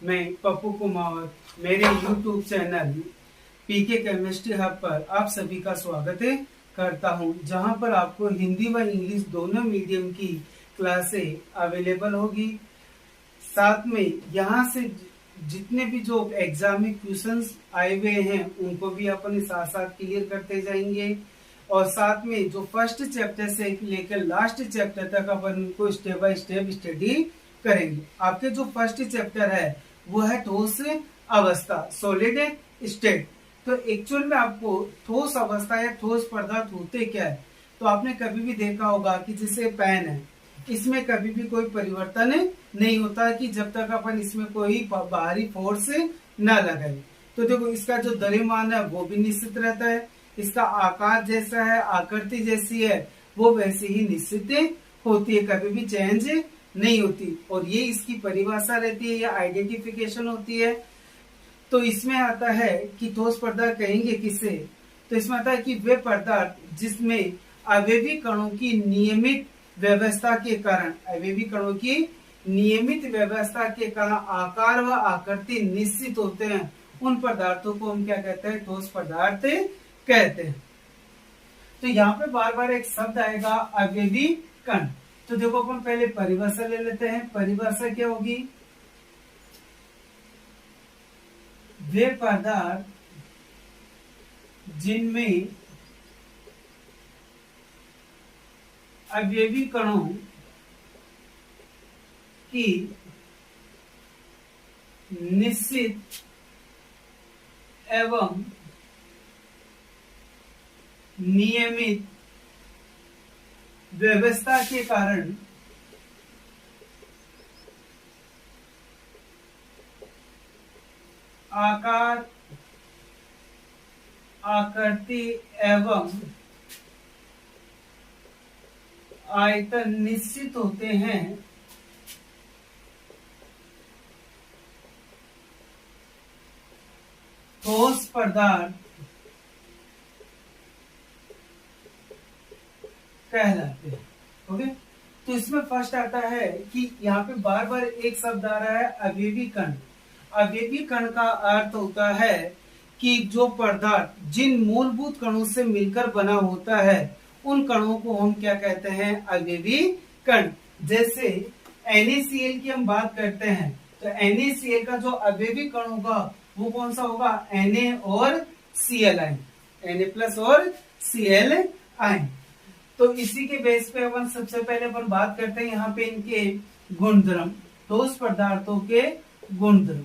मैं पप्पू कुमार, मेरे YouTube channel PK chemistry hub पर आप सभी का स्वागत करता हूं, जहां पर आपको हिंदी व इंग्लिश दोनों मीडियम की क्लासें अवेलेबल होगी। साथ में यहां से जितने भी जो एग्जाम में क्वेश्चंस आए हुए हैं उनको भी अपन साथ साथ क्लियर करते जाएंगे, और साथ में जो फर्स्ट चैप्टर से लेकर लास्ट चैप्टर तक अपन उनको स्टेप बाय स्टेप स्टडी करेंगे। आपके जो फर्स्ट चैप्टर है वो है ठोस अवस्था, सॉलिड स्टेट। तो एक्चुअल में आपको ठोस अवस्था या ठोस पदार्थ होते क्या है, तो आपने कभी भी देखा होगा कि जैसे पेन है, इसमें कभी भी कोई परिवर्तन नहीं होता कि जब तक अपन इसमें कोई बाहरी फोर्स न लगाए। तो देखो इसका जो द्रव्यमान है वो भी निश्चित रहता है, इसका आकार जैसा है, आकृति जैसी है वो वैसे ही निश्चित होती है, कभी भी चेंज नहीं होती। और ये इसकी परिभाषा रहती है या आइडेंटिफिकेशन होती है। तो इसमें आता है कि ठोस पदार्थ कहेंगे किसे, तो इसमें आता है कि वे पदार्थ जिसमें अवयवी कणों की नियमित व्यवस्था के कारण, अवयवी कणों की नियमित व्यवस्था के कारण आकार व आकृति निश्चित होते हैं, उन पदार्थों को हम क्या कहते हैं, ठोस पदार्थ कहते हैं। तो यहाँ पे बार बार एक शब्द आएगा अवयवी कण। तो देखो अपन पहले परिभाषा ले लेते हैं। परिभाषा क्या होगी, वे पदार्थ जिनमें अवयवी कणों की निश्चित एवं नियमित व्यवस्था के कारण आकार, आकृति एवं आयतन निश्चित होते हैं, ठोस पदार्थ कहलाते हैं। ओके, तो इसमें फर्स्ट आता है कि यहाँ पे बार बार एक शब्द आ रहा है अवयवी कण। अवयवी कण का अर्थ होता है कि जो पदार्थ जिन मूलभूत कणों से मिलकर बना होता है उन कणों को हम क्या कहते हैं, अवयवी कण। जैसे NaCl की हम बात करते हैं, तो NaCl का जो अवयवी कण होगा वो कौन सा होगा, Na और Cl आयन, Na+ और Cl आयन। तो इसी के बेस पे अपन सबसे पहले अपन बात करते हैं यहाँ पे इनके गुणधर्म, ठोस पदार्थों के गुणधर्म।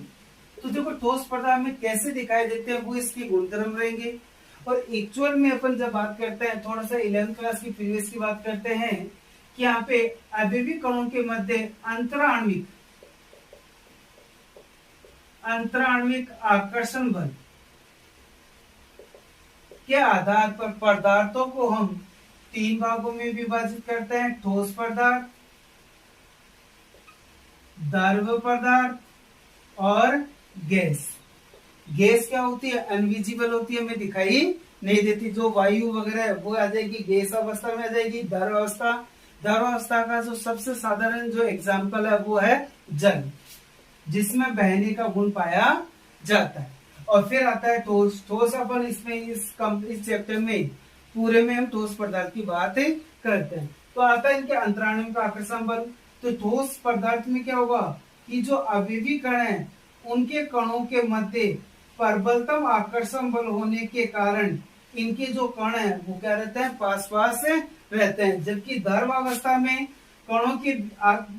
तो देखो ठोस पदार्थ में कैसे दिखाई देते हैं वो इसके गुणधर्म रहेंगे। और एक्चुअल में अपन जब बात करते हैं, थोड़ा सा 11th क्लास की प्रीवियस की बात करते हैं कि यहाँ पे अवयवी कणों के मध्य अंतराण्विक आकर्षण बल के आधार पर पदार्थों को हम 3 भागों में विभाजित करते हैं, ठोस पदार्थ, द्रव पदार्थ और गैस। गैस क्या होती है, अनविजिबल होती है, हमें दिखाई नहीं देती। जो वायु वगैरह है वो आ जाएगी गैस अवस्था में आ जाएगी। द्रव अवस्था, द्रव अवस्था का जो सबसे साधारण जो एग्जाम्पल है वो है जल, जिसमें बहने का गुण पाया जाता है। और फिर आता है ठोस। ठोस अपन इसमें इस चैप्टर में पूरे में हम ठोस पदार्थ की बात करते हैं। तो आता है इनके अंतराण्विक आकर्षण बल। तो ठोस पदार्थ में क्या होगा कि जो अवयवी कण है उनके कणों के मध्य प्रबलतम आकर्षण बल होने के कारण इनके जो कण है वो क्या रहते हैं, पास पास रहते हैं। जबकि द्रव अवस्था में कणों के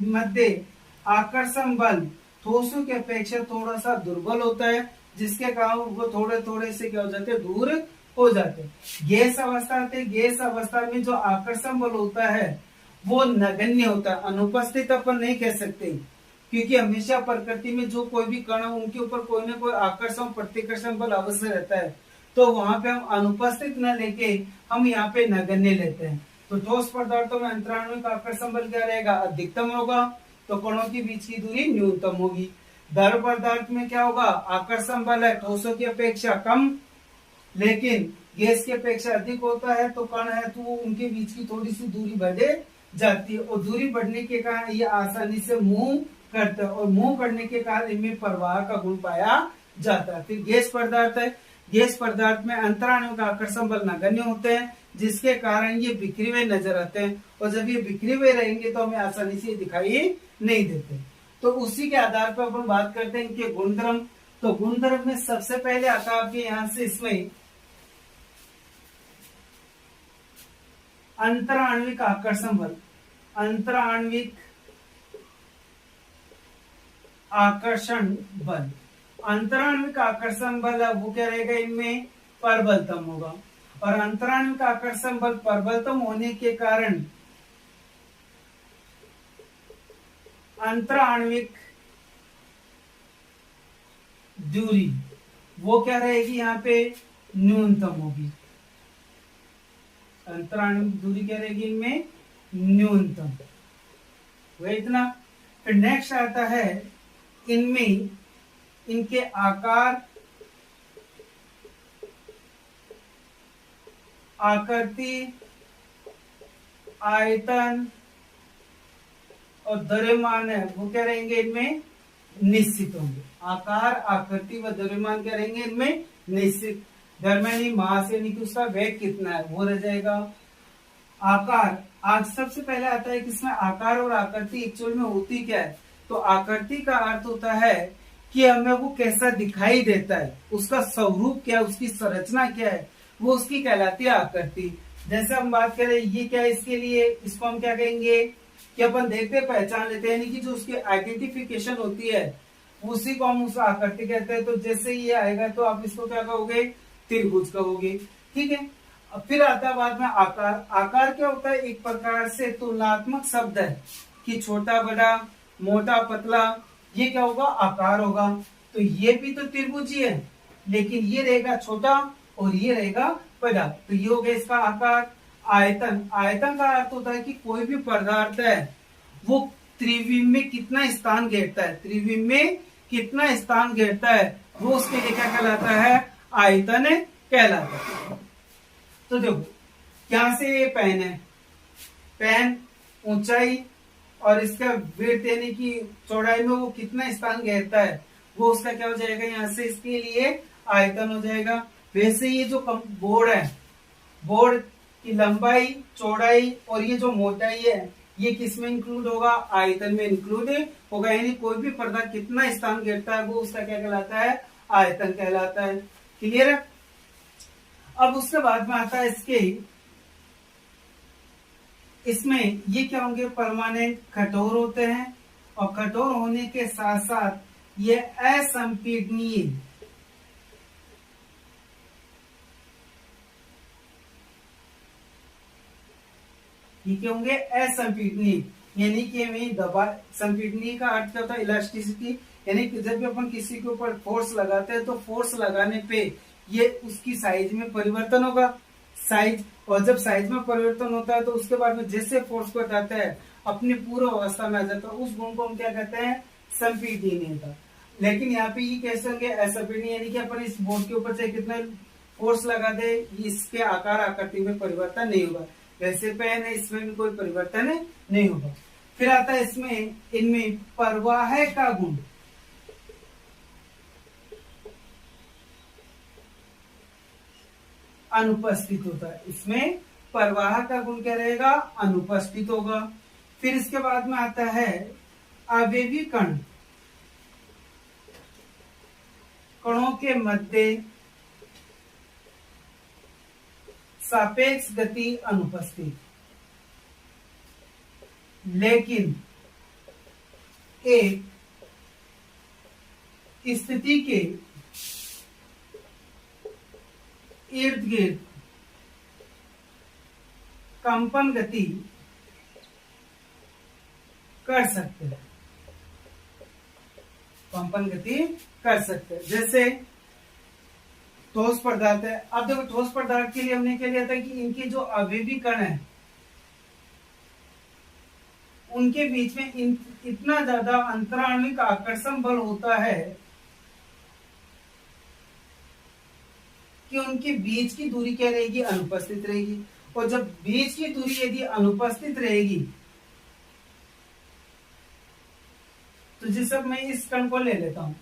मध्य आकर्षण बल ठोसों की अपेक्षा थोड़ा सा दुर्बल होता है, जिसके कारण वो थोड़े थोड़े से क्या हो जाते हैं, दूर हो जाते हैं। गैस अवस्था आते, गैस अवस्था में जो आकर्षण बल होता है वो नगण्य होता है, अनुपस्थित अपन नहीं कह सकते, क्योंकि हमेशा प्रकृति में जो कोई भी कण है उनके ऊपर कोई ना कोई आकर्षण प्रतिकर्षण बल अवश्य रहता है। तो वहां पे हम अनुपस्थित न लेके हम यहाँ पे नगण्य लेते हैं। तो ठोस पदार्थों में अंतराण्विक आकर्षण बल क्या रहेगा, अधिकतम होगा, तो कणों के बीच की दूरी न्यूनतम होगी। द्रव पदार्थ में क्या होगा, आकर्षण बल है ठोसों की अपेक्षा कम, लेकिन गैस की अपेक्षा अधिक होता है। तो कण है तो उनके बीच की थोड़ी सी दूरी बढ़े जाती है, और दूरी बढ़ने के कारण ये आसानी से मूव करते हैं और मूव करने के कारण इनमें प्रवाह का गुण पाया जाता है। फिर गैस पदार्थ है, गैस पदार्थ में अंतराणुओं का आकर्षण बल नगण्य होते हैं, जिसके कारण ये बिखरे हुए नजर आते हैं, और जब ये बिखरे हुए रहेंगे तो हमें आसानी से दिखाई नहीं देते। तो उसी के आधार पर अपन बात करते हैं इनके गुणधर्म। तो गुणधर्म में सबसे पहले आता है आपके यहां से इसमें अंतराण्विक आकर्षण बल। अंतराण्विक आकर्षण बल, अंतराण्विक आकर्षण बल वो क्या रहेगा, इनमें प्रबलतम होगा, और अंतराण्विक आकर्षण बल प्रबलतम होने के कारण अंतराण्विक दूरी वो क्या रहेगी, यहाँ पे न्यूनतम होगी। अंतराण्विक दूरी क्या रहेगी, इनमें न्यूनतम, वही इतना। फिर नेक्स्ट आता है इनमें इनके आकार, आकृति, आयतन और द्रव्यमान है वो क्या रहेंगे, इनमें निश्चित होंगे। आकार, आकृति व द्रव्यमान क्या रहेंगे, इनमें निश्चित। द्रव्यमान मास यानी कि उसका वेग कितना है वो रह जाएगा। आकार, आज सबसे पहले आता है कि इसमें आकार और आकृति एक्चुअल में होती क्या है। तो आकृति का अर्थ होता है कि हमें वो कैसा दिखाई देता है, उसका स्वरूप क्या है, उसकी संरचना क्या है, वो उसकी कहलाती है आकृति। जैसे हम बात करें ये क्या है, इसके लिए इसको हम क्या कहेंगे कि अपन देखते पहचान लेते हैं, यानी कि जो उसकी आइडेंटिफिकेशन होती है उसी को हम उस आकृति कहते हैं। तो जैसे ये आएगा तो आप इसको क्या कहोगे, त्रिभुज कहोगे, ठीक है। अब फिर आता है बाद में आकार। आकार क्या होता है, एक प्रकार से तुलनात्मक शब्द है कि छोटा बड़ा, मोटा पतला, ये क्या होगा, आकार होगा। तो ये भी तो त्रिभुज ही है, लेकिन ये रहेगा छोटा और ये रहेगा बड़ा, तो ये हो गया इसका आकार। आयतन, आयतन का अर्थ होता है कि कोई भी पदार्थ है वो त्रिविम में कितना स्थान घेरता है, त्रिविम में कितना स्थान घेरता है, वो उसके लिए क्या कहलाता है, आयतन कहलाता है। तो देखो यहां से ये पेन है, पेन ऊंचाई और इसका विड्थ यानी कि चौड़ाई में वो कितना स्थान घेरता है, वो उसका क्या हो जाएगा, यहाँ से इसके लिए आयतन हो जाएगा। वैसे ये जो बोर्ड है, बोर्ड की लंबाई, चौड़ाई और ये जो मोटाई है, ये किस में इंक्लूड होगा, आयतन में इंक्लूड होगा। यानी कोई भी पदार्थ कितना स्थान घेरता है वो उसका क्या कहलाता है, आयतन कहलाता है। क्लियर है। अब उसके बाद में आता है इसमें ये क्या होंगे, परमानेंट कठोर होते हैं, और कठोर होने के साथ साथ ये असंपीडनीय, ये क्या होंगे, असंपीडनीय, यानी कि हमें दबा, संपीडनीय का अर्थ क्या होता है, इलास्टिसिटी, यानी कि जब भी अपन किसी के ऊपर फोर्स लगाते हैं तो फोर्स लगाने पे ये उसकी साइज में परिवर्तन होगा, साइज, और जब साइज में परिवर्तन होता है तो उसके बाद में जैसे फोर्स को हटाता है अपनी पूर्व अवस्था में आ जाता है, उस गुण को हम क्या कहते हैं, संपीडनीयता। लेकिन यहाँ पे ये कैसे होंगे, असंपीडनीय, यानी कि अपन इस बोर्ड के ऊपर से कितना फोर्स लगा दे, इसके आकार आकृति में परिवर्तन नहीं होगा। वैसे पेन है, इसमें भी कोई परिवर्तन नहीं होगा। फिर आता है इसमें, इनमें प्रवाह का गुण, अनुपस्थित होता है। इसमें प्रवाह का गुण क्या रहेगा, अनुपस्थित होगा। फिर इसके बाद में आता है आवेगी कण, कणों के मध्य सापेक्ष गति अनुपस्थित, लेकिन एक स्थिति के इर्द गिर्द कंपन गति कर सकते हैं, कंपन गति कर सकते हैं। जैसे ठोस पदार्थ है, अब देखो ठोस पदार्थ के लिए हमने क्या लिया था कि इनके जो अवयवी कण है उनके बीच में इतना ज्यादा अंतराण्विक आकर्षण बल होता है कि उनके बीच की दूरी क्या रहेगी, अनुपस्थित रहेगी। और जब बीच की दूरी यदि अनुपस्थित रहेगी तो जैसे मैं इस कण को ले लेता हूँ,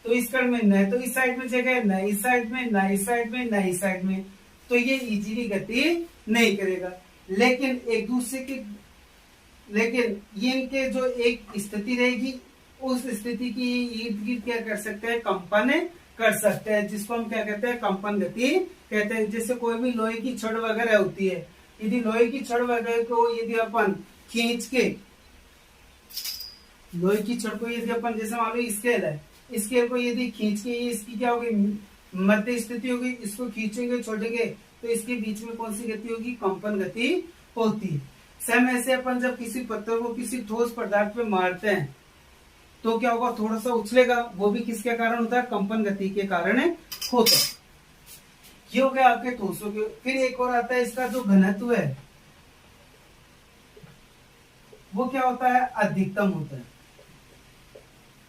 तो इस कण में न तो इस साइड में जगह है, न इस साइड में, न इस साइड में, न इस साइड में, तो ये इजीली गति नहीं करेगा। लेकिन एक दूसरे की, लेकिन ये इनके जो एक स्थिति रहेगी, उस स्थिति की इर्द गिर्द क्या कर सकते हैं, कंपन कर सकते हैं, जिसको हम क्या कहते हैं, कंपन गति कहते हैं। जैसे कोई भी लोहे की छड़ वगैरह होती है, यदि लोहे की छड़ वगैरह को यदि अपन खींच के, लोहे की छड़ को यदि अपन, जैसे मान लो स्केल है, स्केल को यदि खींच के, इसकी क्या होगी, मध्य स्थिति होगी, इसको खींचेंगे छोड़ेंगे तो इसके बीच में कौन सी गति होगी, कंपन गति होती है। सेम ऐसे अपन जब किसी पत्थर को किसी ठोस पदार्थ पे मारते हैं तो क्या होगा, थोड़ा सा उछलेगा, वो भी किसके कारण होता है, कंपन गति के कारण होता है। ये हो गया आपके ठोसों के। फिर एक और आता है, इसका जो घनत्व है वो क्या होता है, अधिकतम होता है।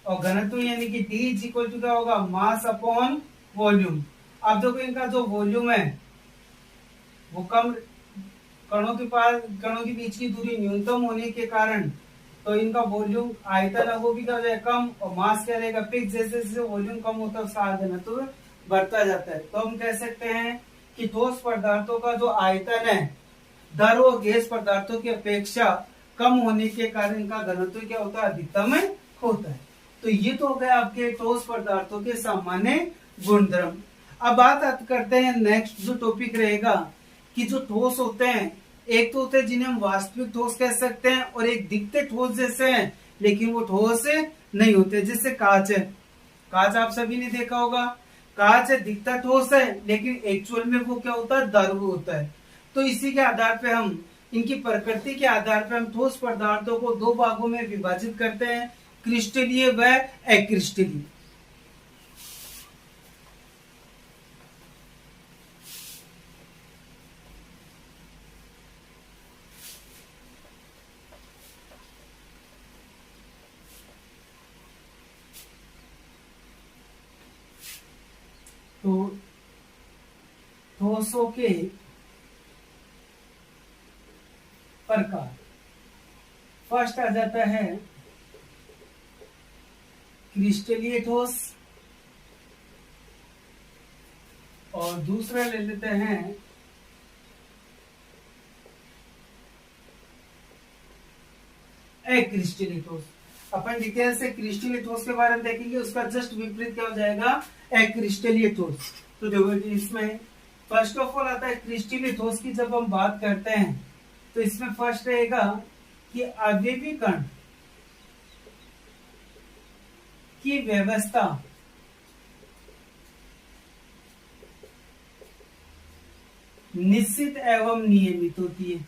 और घनत्व यानी कि D इज इक्वल टू क्या होगा, मास अपॉन वॉल्यूम। अब देखो इनका जो वॉल्यूम है वो कम, कणों के पास, कणों के बीच की दूरी न्यूनतम होने के कारण तो इनका वॉल्यूम, आयतन है वो भी क्या हो जाएगा, कम, और मास क्या रहेगा, फिक्स। जैसे जैसे वॉल्यूम कम होता है उसका घनत्व बढ़ता जाता है। तो हम कह सकते हैं कि ठोस पदार्थों का जो आयतन है द्रव और गैस पदार्थों की अपेक्षा कम होने के कारण इनका घनत्व क्या होता है, अधिकतम होता है। तो ये तो हो गया आपके ठोस पदार्थों के सामान्य गुणधर्म। अब बात करते हैं नेक्स्ट जो टॉपिक रहेगा कि जो ठोस होते हैं, एक तो होते हैं जिन्हें हम वास्तविक ठोस कह सकते हैं, और एक दिखते ठोस जैसे हैं लेकिन वो ठोस नहीं होते। जैसे कांच है, कांच आप सभी ने देखा होगा, कांच दिखता ठोस है लेकिन एक्चुअल में वो क्या होता है, धातु होता है। तो इसी के आधार पे हम, इनकी प्रकृति के आधार पे हम ठोस पदार्थों को दो भागों में विभाजित करते हैं, क्रिस्टलीय व अक्रिस्टलीय। तो ठोसों के प्रकार, फर्स्ट आ जाता है क्रिस्टलीय ठोस, और दूसरा ले लेते हैं अक्रिस्टलीय ठोस। अपन डिटेल से क्रिस्टलीय ठोस के बारे में देखेंगे, उसका जस्ट विपरीत क्या हो जाएगा, अक्रिस्टलीय ठोस। तो देखो इसमें फर्स्ट ऑफ ऑल आता है क्रिस्टलीय ठोस की। जब हम बात करते हैं तो इसमें फर्स्ट रहेगा कि अवयवी कण की व्यवस्था निश्चित एवं नियमित होती है।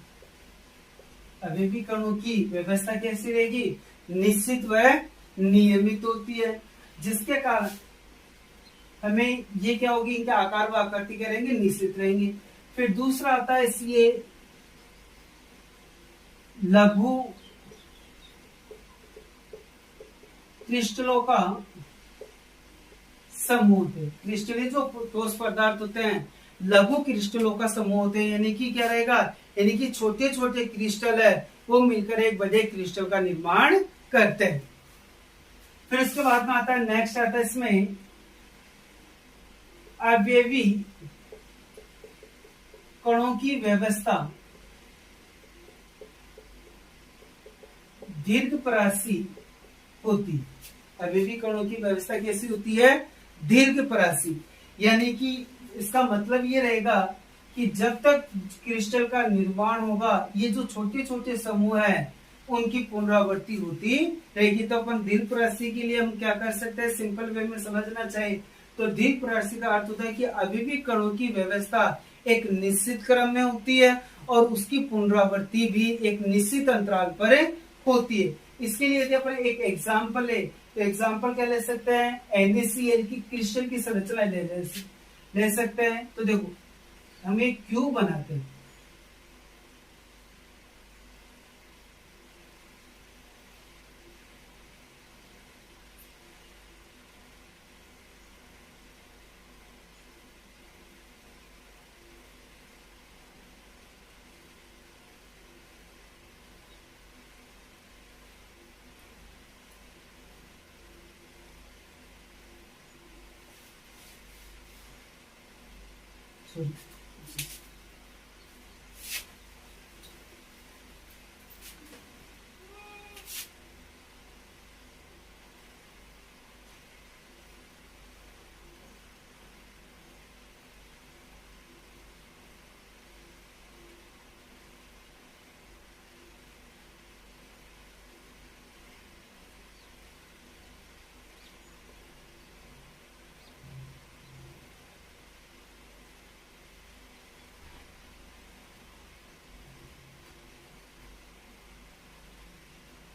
अवयवी कणों की व्यवस्था कैसी रहेगी, निश्चित व नियमित होती है, जिसके कारण हमें ये क्या होगी, इनका आकार व आकृति क्या रहेंगे, निश्चित रहेंगे। फिर दूसरा आता है ये लघु क्रिस्टलों का समूह है। क्रिस्टलीय जो ठोस पदार्थ होते हैं लघु क्रिस्टलों का समूह होते हैं, यानी कि क्या रहेगा, यानी कि छोटे छोटे क्रिस्टल है वो मिलकर एक बड़े क्रिस्टल का निर्माण करते हैं। फिर उसके बाद में आता है, नेक्स्ट आता है इसमें अवयवी कणों की व्यवस्था दीर्घपरासी होती। अवयवी कणों की व्यवस्था कैसी होती है, दीर्घपरासी, यानी कि इसका मतलब ये रहेगा कि जब तक क्रिस्टल का निर्माण होगा ये जो छोटे छोटे समूह है उनकी पुनरावृत्ति होती रहेगी। तो अपन दीर्घपरासी के लिए हम क्या कर सकते हैं, सिंपल वे में समझना चाहिए तो दीर्घपरासी का अर्थ होता है कि अवयवी कणों की व्यवस्था एक निश्चित क्रम में होती है और उसकी पुनरावृत्ति भी एक निश्चित अंतराल पर होती है। इसके लिए यदि अपन एक एग्जाम्पल ले तो एग्जाम्पल क्या ले सकते हैं, NaCl की क्रिस्टल की संरचना ले सकते हैं। तो देखो हम एक क्यूब बनाते हैं, सॉरी,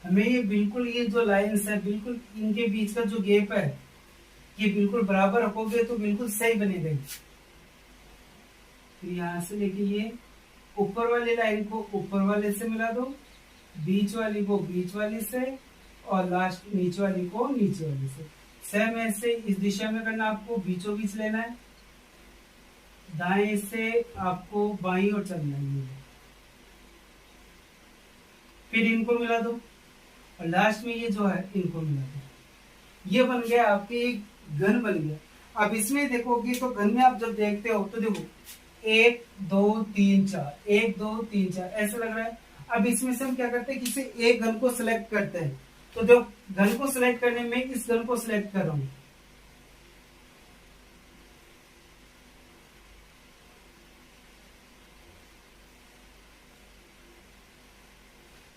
हमें ये बिल्कुल, ये जो लाइंस है बिल्कुल इनके बीच का जो गैप है ये बिल्कुल बराबर रखोगे तो बिल्कुल सही बनेगा। तो यहां से लेके ये ऊपर वाली लाइन को ऊपर वाले से मिला दो, बीच वाली को बीच वाली से, और लास्ट नीचे वाली को नीचे वाली से। सेम ऐसे इस दिशा में करना, आपको बीचों बीच लेना है, दाएं से आपको बाईं ओर चलना है। फिर इनको मिला दो और लास्ट में ये जो है इनको मिला दो। ये बन गया आपके एक घन बन गया। अब इसमें देखोगे तो घन में आप जब देखते हो तो देखो 1 2 3 4, 1 2 3 4 ऐसा लग रहा है। अब इसमें से हम क्या करते हैं, किसी एक घन को सिलेक्ट करते हैं। तो देखो घन को सिलेक्ट करने में इस घन को सिलेक्ट कर रहा हूं,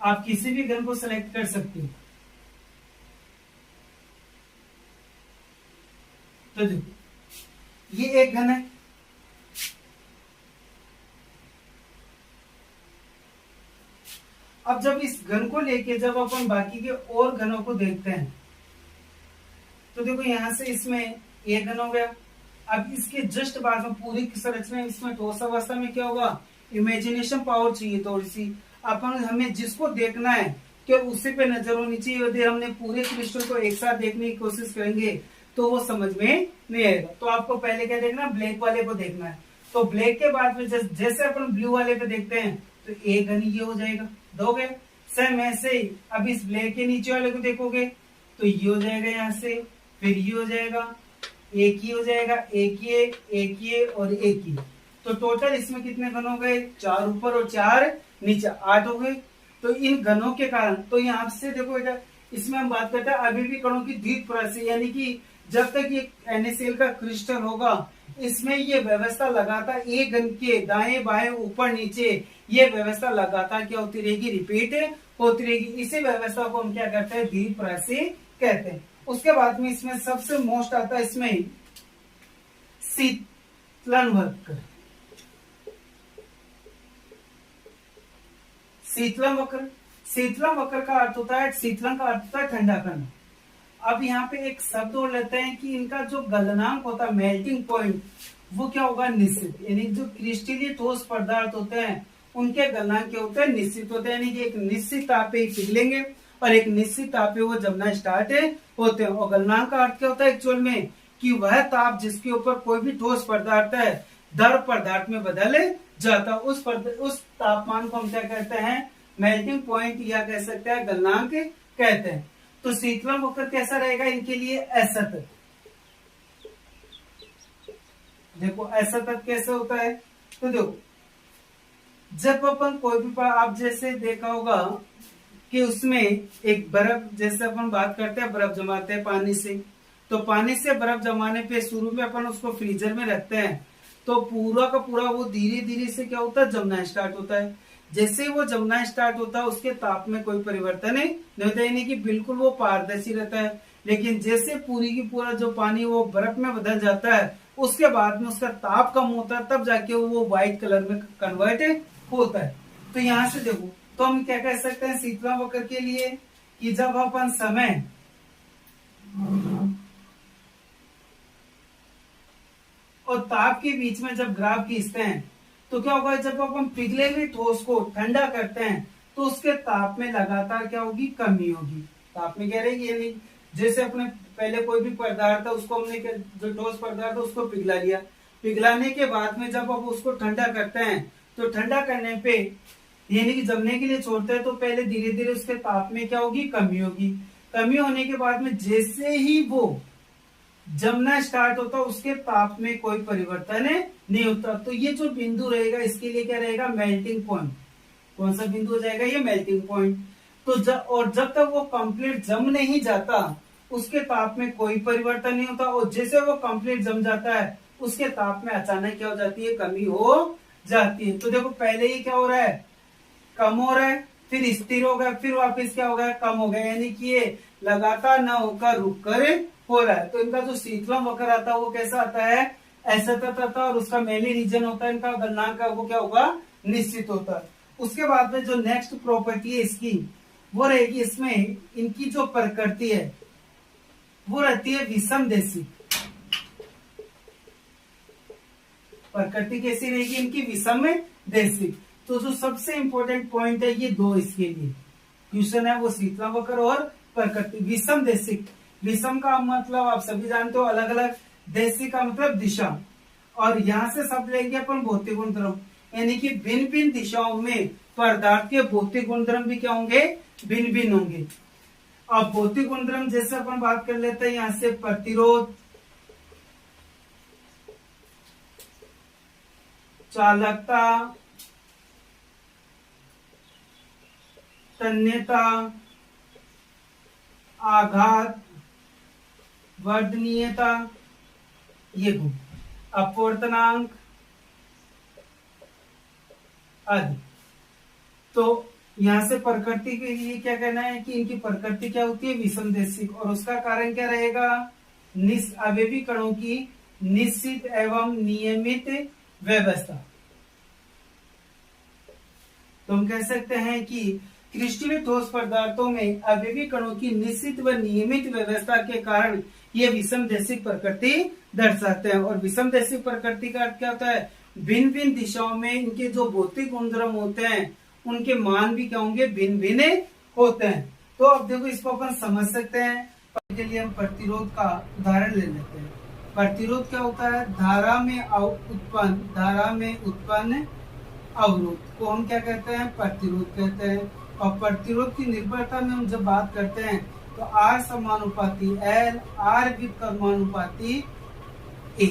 आप किसी भी घन को सिलेक्ट कर सकते हो। तो देखो ये एक घन है, अब जब इस घन को लेके जब अपन बाकी के और घनों को देखते हैं तो देखो यहां से इसमें एक घन हो गया। अब इसके जस्ट बाद में पूरी संरचना इसमें ठोस अवस्था में क्या होगा, इमेजिनेशन पावर चाहिए थोड़ी सी। अपन हमें जिसको देखना है कि उसी पे नजर होनी चाहिए। यदि हमने पूरे क्रिस्टल को एक साथ देखने की कोशिश करेंगे तो वो समझ में नहीं आएगा। तो आपको पहले क्या देखना, ब्लैक वाले को देखना है। तो ब्लैक के बाद में जैसे अपन ब्लू वाले पे देखते हैं तो एक घन ये हो जाएगा, दो गए। सेम ऐसे ही अब इस ब्लैक के नीचे वाले को देखोगे तो ये हो जाएगा, यहाँ से फिर ये हो जाएगा, एक ही हो जाएगा, एक ये और एक ही। तो टोटल इसमें कितने घन हो गए, 4 ऊपर और 4 नीचे, 8 हो गए। तो इन घनों के कारण, तो यहाँ से देखो बेटा इसमें हम बात करते हैं अभी भी कणों की द्वित राशि, यानी कि जब तक ये NaCl का क्रिस्टल होगा इसमें ये व्यवस्था लगातार एक घन के दाएं बाएं ऊपर नीचे ये व्यवस्था लगातार क्या होती रहेगी, रिपीट होती रहेगी। इसी व्यवस्था को हम क्या कहते हैं, द्वित राशि कहते हैं। उसके बाद में इसमें सबसे मोस्ट आता है इसमें शीतलन वक्र। शीतलन वक्र, शीतलन वक्र का अर्थ होता है, शीतलन का अर्थ होता है ठंडा करना। अब यहाँ पे एक शब्द और लेते हैं कि इनका जो गलनांक होता है, मेल्टिंग पॉइंट, वो क्या होगा, निश्चित। यानी जो क्रिस्टलीय ठोस पदार्थ होते हैं उनके गलनांक क्या होते हैं, निश्चित होते हैं। यानी कि एक निश्चित ताप पे पिघलेंगे और एक निश्चित ताप पे वो जमना स्टार्ट होते हैं। और गलनांक का अर्थ क्या होता है एक्चुअल में, कि वह ताप जिसके ऊपर कोई भी ठोस पदार्थ है द्रव पदार्थ में बदल जाता, उस तापमान को हम क्या कहते हैं, मेल्टिंग पॉइंट, या कह सकते हैं गलनांक कहते हैं। तो शीतलन वक्र कैसा रहेगा इनके लिए, ऐसा तक। देखो ऐसा तक कैसे होता है, तो देखो जब अपन कोई भी आप जैसे देखा होगा कि उसमें एक बर्फ, जैसे अपन बात करते हैं बर्फ जमाते हैं पानी से, तो पानी से बर्फ जमाने पे शुरू में अपन उसको फ्रीजर में रखते हैं तो पूरा का पूरा वो धीरे धीरे से क्या होता है, जमना स्टार्ट होता है। जैसे वो जमना स्टार्ट होता है उसके ताप में कोई परिवर्तन नहीं होता, यानी कि बिल्कुल वो पारदर्शी रहता है। लेकिन जैसे पूरी की पूरा जो पानी वो बर्फ में बदल जाता है उसके बाद में उसका ताप कम होता है, तब जाके वो व्हाइट कलर में कन्वर्ट होता है। तो यहाँ से देखो तो हम क्या कह सकते हैं शीतलन वक्र के लिए, कि जब अपन समय और ताप के बीच में जब ग्राफ खींचते हैं तो क्या होगा, जब अपन पिघले हुए ठोस को ठंडा करते हैं तो उसके ताप में लगातार क्या होगी, कमी होगी। ताप में कह रहे हैं यानी जैसे अपने पहले कोई भी पदार्थ था उसको हमने जो ठोस पदार्थ है उसको पिघला लिया, पिघलाने के बाद में जब अब उसको ठंडा करते हैं तो ठंडा करने पे यानी कि जमने के लिए छोड़ते हैं तो पहले धीरे धीरे उसके ताप में क्या होगी, कमी होगी। कमी होने के बाद में जैसे ही वो जमना स्टार्ट होता है उसके ताप में कोई परिवर्तन नहीं होता। तो ये जो बिंदु रहेगा इसके लिए क्या रहेगा, मेल्टिंग पॉइंट। कौन सा बिंदु हो जाएगा, ये मेल्टिंग पॉइंट। तो जब तक वो कंप्लीट जम नहीं जाता उसके ताप में कोई परिवर्तन नहीं होता, और जैसे वो कंप्लीट जम जाता है उसके ताप में अचानक क्या हो जाती है, कमी हो जाती है। तो देखो पहले ही क्या हो रहा है, कम हो रहा है, फिर स्थिर हो गया, फिर वापस क्या हो गया, कम हो गया, यानी कि ये लगातार न होकर रुक कर हो रहा है। तो इनका जो शीतलम वक्र आता है वो कैसा आता है, ऐसा आता है, और उसका मेनली रीजन होता है इनका गलनांक का, वो क्या होगा, निश्चित होता है। उसके बाद में जो नेक्स्ट प्रॉपर्टी है इसकी वो रहेगी, इसमें इनकी जो प्रकृति है वो रहती है विषम देशिक। प्रकृति कैसी रहेगी इनकी, विषम देशिक। तो जो सबसे इंपॉर्टेंट पॉइंट है ये दो इसके लिए क्वेश्चन है, वो शीतलम वक्र और प्रकृति। विषम देशिक, विषम का मतलब आप सभी जानते हो अलग अलग, देशिक का मतलब दिशा, और यहाँ से सब लेंगे अपन भौतिक गुणधर्म, यानी कि भिन्न भिन्न दिशाओं में पदार्थ के भौतिक गुणधर्म भी क्या होंगे, भिन्न भिन्न होंगे। अब भौतिक गुणधर्म जैसे अपन बात कर लेते हैं, यहाँ से प्रतिरोध, चालकता, तन्यता, आघात, वर्धनीयता, ये गुण, अपवर्तनांक आदि। तो यहाँ से प्रकृति के लिए क्या कहना है कि इनकी प्रकृति क्या होती है, विषम देशिक, और उसका कारण क्या रहेगा, अवयवी कणों की निश्चित एवं नियमित व्यवस्था। तो हम कह सकते हैं कि क्रिस्टलीय ठोस पदार्थों में अवयवी कणों की निश्चित व नियमित व्यवस्था के कारण ये विषम देशिक प्रकृति दर्शाते हैं। और विषम देशिक प्रकृति का अर्थ क्या होता है, भिन्न भिन्न दिशाओं में इनके जो भौतिक गुणधर्म होते हैं उनके मान भी क्या होंगे, भिन्न भिन्न होते हैं। तो अब देखो इसको अपन समझ सकते हैं, इसके लिए हम प्रतिरोध का उदाहरण ले लेते हैं। प्रतिरोध क्या होता है, धारा में उत्पन्न अवरोध को हम क्या कहते हैं, प्रतिरोध कहते हैं। और प्रतिरोध की निर्भरता में हम जब बात करते हैं तो R समानुपाती L, R व्युत्क्रमानुपाती A,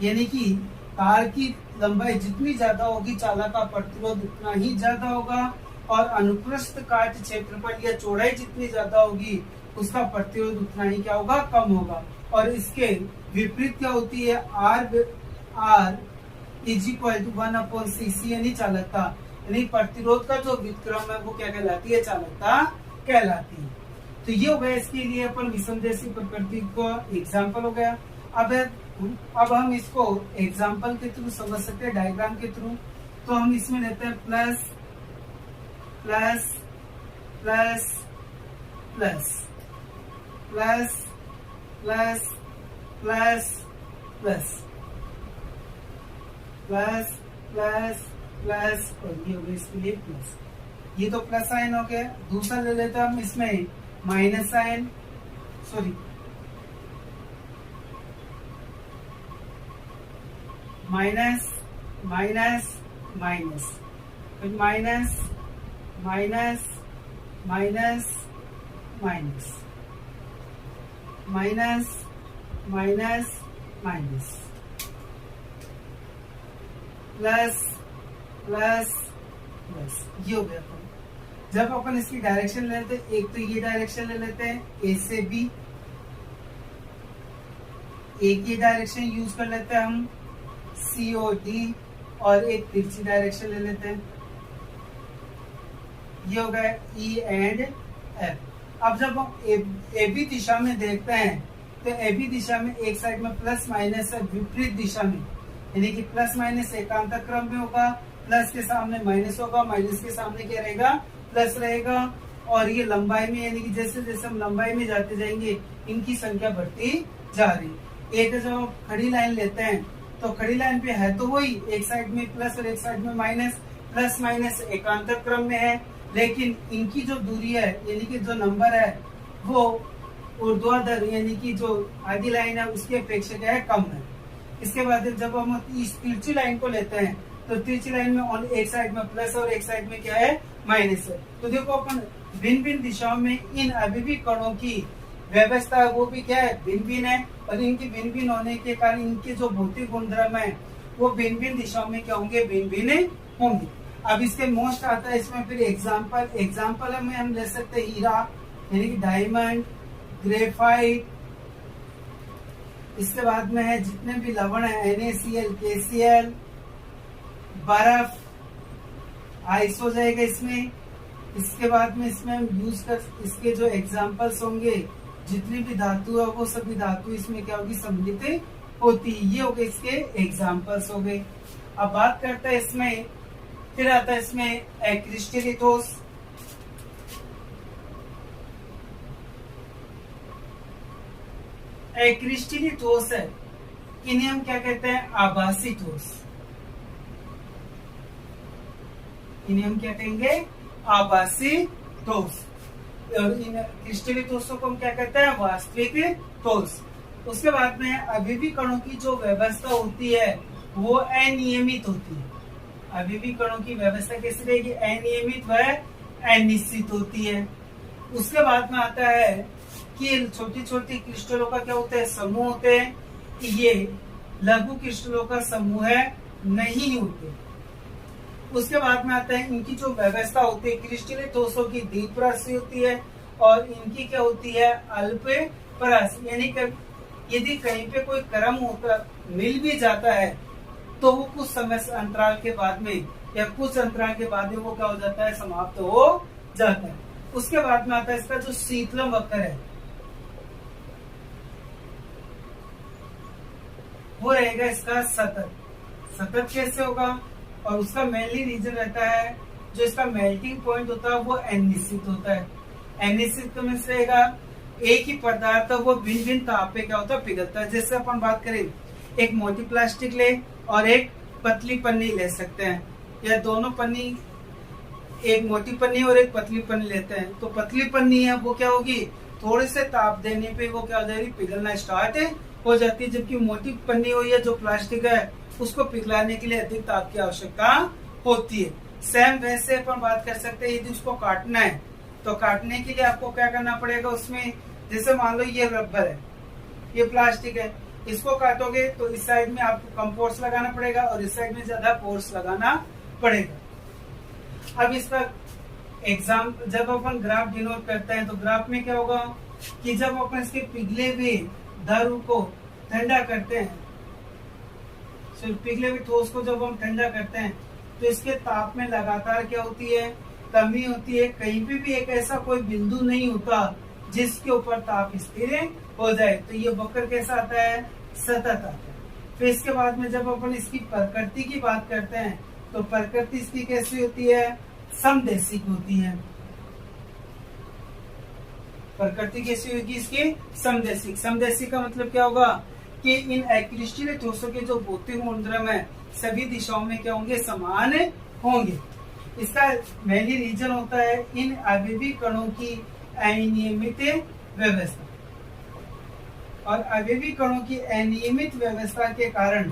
यानी कि तार की लंबाई जितनी ज्यादा होगी चालक का प्रतिरोध उतना ही ज्यादा होगा, और अनुप्रस्थ काट क्षेत्रफल या चौड़ाई जितनी ज्यादा होगी उसका प्रतिरोध उतना ही क्या होगा, कम होगा। और इसके विपरीत क्या होती है, R is equal to 1/cc, यानी चालकता, यानी प्रतिरोध का जो व्युत्क्रम है वो क्या कहलाती है, चालकता कहलाती है। तो ये हो गया इसके लिए अपन विषम देशिक प्रकृति को एग्जाम्पल हो गया। अब हम इसको एग्जाम्पल के थ्रू समझ सकते हैं, डायग्राम के थ्रू। तो हम इसमें लेते हैं plus plus plus plus plus plus plus plus plus plus plus, और ये हो गया इसके लिए प्लस। ये तो प्लस साइन हो गया। दूसरा ले लेते हैं हम इसमें minus sign, sorry minus minus minus, फिर minus minus minus minus minus minus minus, plus plus plus, ये हो गया। जब अपन इसकी डायरेक्शन ले लेते हैं, एक तो ये डायरेक्शन ले लेते हैं ए से बी, एक ये डायरेक्शन यूज कर लेते हैं हम सी और डी, और एक तिरछी डायरेक्शन ले लेते हैं, ये हो गया ई एंड एफ। अब जब हम ए बी दिशा में देखते हैं तो ए बी दिशा में एक साइड में प्लस माइनस है, विपरीत दिशा में, यानी कि प्लस माइनस एकांतर क्रम में होगा, प्लस के सामने माइनस होगा, माइनस के सामने क्या रहेगा, प्लस रहेगा। और ये लंबाई में, यानी कि जैसे जैसे हम लंबाई में जाते जाएंगे इनकी संख्या बढ़ती जा रही। एक जब हम खड़ी लाइन लेते हैं तो खड़ी लाइन पे है तो वही, एक साइड में प्लस और एक साइड में माइनस, प्लस माइनस एकांतर क्रम में है, लेकिन इनकी जो दूरी है यानी कि जो नंबर है वो ऊर्ध्वाधर यानी कि जो आधी लाइन है उसकी अपेक्षा क्या है, कम है। इसके बाद जब हम इस तिरछी लाइन को लेते हैं तो तिरछी लाइन में एक साइड में प्लस और एक साइड में क्या है, माइनस है। तो देखो अपन भिन्न भिन्न दिशाओं में इन अवयवी कणों की व्यवस्था है वो भी क्या है, भिन्न भिन्न है, और इनकी भिन्न भिन्न होने के कारण इनके जो भौतिक गुणधर्म है वो भिन्न भिन्न दिशाओं में क्या होंगे, भिन्न भिन्न होंगे। अब इसके मोस्ट आता है इसमें फिर एग्जाम्पल में हम ले सकते हैं हीरा यानी कि डायमंड, ग्रेफाइट, इसके बाद में है जितने भी लवण है NaCl, KCl, बर्फ, आइस हो जाएगा इसमें। इसके बाद में इसमें हम यूज कर इसके जो एग्जाम्पल्स होंगे जितनी भी धातु है वो सभी धातु इसमें क्या होगी, सम्मिलित होती है। ये हो गए इसके एग्जाम्पल्स हो गए। अब बात करते हैं इसमें, फिर आता है इसमें एक्रिस्टलिटोस। एक्रिस्टलिटोस है, इन्हें हम क्या कहते हैं, आभासी ठोस। इन्हें हम क्या कहेंगे, आभासी ठोस। और इन क्रिस्टलिटोसों को हम क्या कहते हैं, वास्तविक ठोस। उसके बाद में अभिवी कणों की जो व्यवस्था होती है वो अनियमित होती है। अभिवी कणों की व्यवस्था कैसी रहेगी, अनियमित व अनिश्चित होती है। उसके बाद में आता है कि छोटी छोटी क्रिस्टलों का क्या होता है, समूह होते हैं। ये लघु क्रिस्टलों का समूह है नहीं होते। उसके बाद में आता है इनकी जो व्यवस्था होती है, क्रिस्टलिटोसों की द्विपरासी होती है और इनकी क्या होती है, अल्पपरासी। यानी कि यदि कहीं पे कोई क्रम होता मिल भी जाता है तो वो कुछ समय अंतराल के बाद में या कुछ अंतराल के बाद में वो क्या हो जाता है, समाप्त हो जाता है। उसके बाद में आता है इसका जो शीतलम वक्र है वो रहेगा इसका सतत। सतत कैसे होगा, और उसका मेनली रीजन रहता है जो इसका मेल्टिंग पॉइंट होता है वो अनिश्चित होता है। अनिश्चित में से रहेगा एक ही पदार्थ वो भिन्न भिन्न ताप पे क्या होता है, पिघलता है। जैसे अपन बात करें, एक मोटी प्लास्टिक ले और एक पतली पन्नी ले सकते हैं, या दोनों पन्नी, एक मोटी पन्नी और एक पतली पन्नी लेते हैं, तो पतली पन्नी है वो क्या होगी, थोड़े से ताप देने पे वो क्या हो जाएगी, पिघलना स्टार्ट हो जाती है। जबकि मोटी पन्नी हो या जो प्लास्टिक है उसको पिघलाने के लिए अधिक ताप की आवश्यकता होती है। सेम वैसे अपन बात कर सकते हैं, यदि उसको काटना है तो काटने के लिए आपको क्या करना पड़ेगा उसमें, जैसे मान लो ये रबर है, ये प्लास्टिक है, इसको काटोगे तो इस साइड में आपको कम फोर्स लगाना पड़ेगा और इस साइड में ज्यादा फोर्स लगाना पड़ेगा। अब इसका एग्जाम जब अपन ग्राफ डिनोट करते हैं तो ग्राफ में क्या होगा कि जब अपन इसके पिघले हुए द्रव को ठंडा करते हैं, पिघले हुए ठोस को जब हम ठंडा करते हैं तो इसके ताप में लगातार क्या होती है, कमी होती है। कहीं पे भी एक ऐसा कोई बिंदु नहीं होता जिसके ऊपर ताप स्थिर हो जाए। तो ये वक्र कैसा आता है, सतत आता है। फिर इसके बाद में जब अपन इसकी प्रकृति की बात करते हैं तो प्रकृति इसकी कैसी होती है, समदेशिक होती है। प्रकृति कैसी होगी इसकी, समदेशिक। समदेशिक का मतलब क्या होगा कि इन क्रिस्टलिटोसों के जो भौतिक गुणधर्म है सभी दिशाओं में क्या होंगे, समान होंगे। इसका मेनली रीजन होता है इन अवयवी कणों की अनियमित व्यवस्था, और अवयवी कणों की अनियमित व्यवस्था के कारण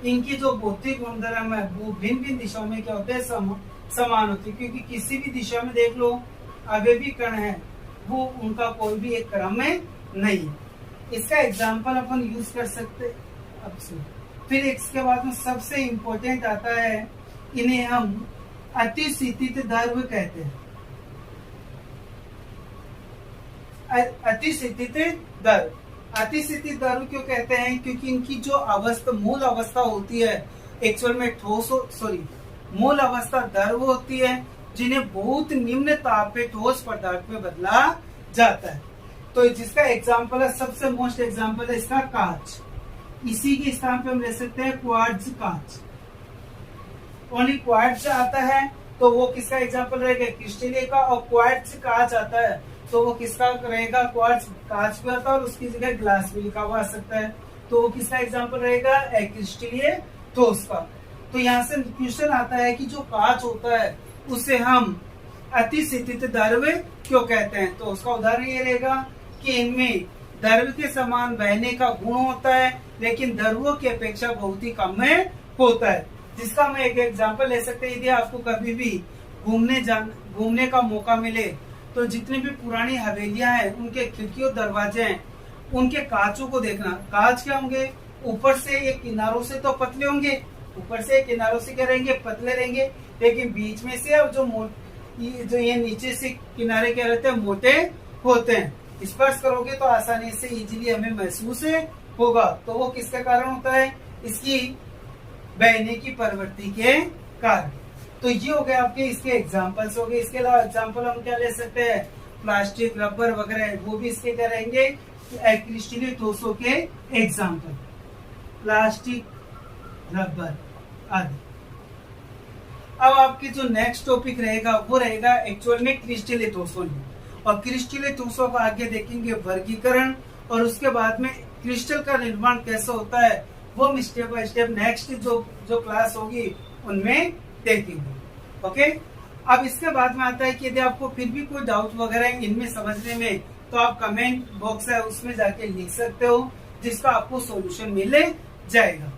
इनकी जो भौतिक गुणधर्म है वो भिन्न भिन्न दिशाओं में क्या होते हैं, समान होते हैं। क्योंकि किसी भी दिशा में देख लो अवयवी कण है वो उनका कोई भी एक क्रम में नहीं। इसका एग्जाम्पल अपन यूज कर सकते। अब फिर इसके बाद में सबसे इम्पोर्टेंट आता है, इन्हें हम अतिस्थितित द्रव्य कहते हैं। अतिस्थितित द्रव्य, अतिस्थितित द्रव्य क्यों कहते हैं, क्योंकि इनकी जो अवस्था, मूल अवस्था होती है एक्चुअल में ठोस, मूल अवस्था द्रव्य होती है जिन्हें बहुत निम्न ताप पे ठोस पदार्थ में बदला जाता है। तो जिसका एग्जाम्पल है, सबसे मोस्ट एग्जाम्पल है इसका कांच। इसी के स्थान पे हम ले सकते हैं क्वार्ट्ज कांच। ओनली क्वार्ट्ज आता है तो वो किसका एग्जाम्पल रहेगा, क्रिस्टलीय का। और क्वार्ट्ज कांच आता है तो वो किसका रहेगा, क्वार्ट्ज कांच भी आता है और उसकी जगह ग्लास भी लिखा हुआ आ सकता है, तो वो किसका एग्जाम्पल रहेगा, क्रिस्टलीय ठोस का। तो यहाँ से क्वेश्चन आता है कि जो कांच होता है उसे हम अतिस्थितित द्रव्य क्यों कहते हैं। तो उसका उदाहरण ये रहेगा कि इनमें द्रव्य के समान बहने का गुण होता है लेकिन द्रव्यों की अपेक्षा बहुत ही कम में होता है। जिसका हम एक एग्जांपल ले सकते हैं, यदि आपको कभी भी घूमने का मौका मिले तो जितनी भी पुरानी हवेलियां हैं, उनके खिड़कियों दरवाजे हैं, उनके कांचों को देखना। कांच क्या होंगे, ऊपर से ये किनारों से तो पतले होंगे, ऊपर से किनारों से क्या रहेंगे, पतले रहेंगे, लेकिन बीच में से अब जो ये नीचे से किनारे क्या रहते हैं, मोटे होते हैं। स्पर्श करोगे तो आसानी से इजीली हमें महसूस होगा। तो वो किसके कारण होता है, इसकी बहने की प्रवृत्ति के कारण। तो ये हो गए आपके इसके एग्जाम्पल्स हो गए। इसके अलावा एग्जाम्पल हम क्या ले सकते हैं, प्लास्टिक, रबर वगैरह, वो भी इसके क्या रहेंगे, क्रिस्टलीय ठोसों के एग्जाम्पल, प्लास्टिक, रबर आदि। अब आपकी जो नेक्स्ट टॉपिक रहेगा वो रहेगा एक्चुअल में क्रिस्टलीय ठोसों। और क्रिस्टलीय ठोसों का आगे देखेंगे वर्गीकरण, और उसके बाद में क्रिस्टल का निर्माण कैसे होता है वो हम स्टेप बाय स्टेप नेक्स्ट जो क्लास होगी उनमें देखेंगे। ओके, अब इसके बाद में आता है कि यदि आपको फिर भी कोई डाउट वगैरह इनमें समझने में, तो आप कमेंट बॉक्स है उसमें जाके लिख सकते हो, जिसका आपको सॉल्यूशन मिल जाएगा।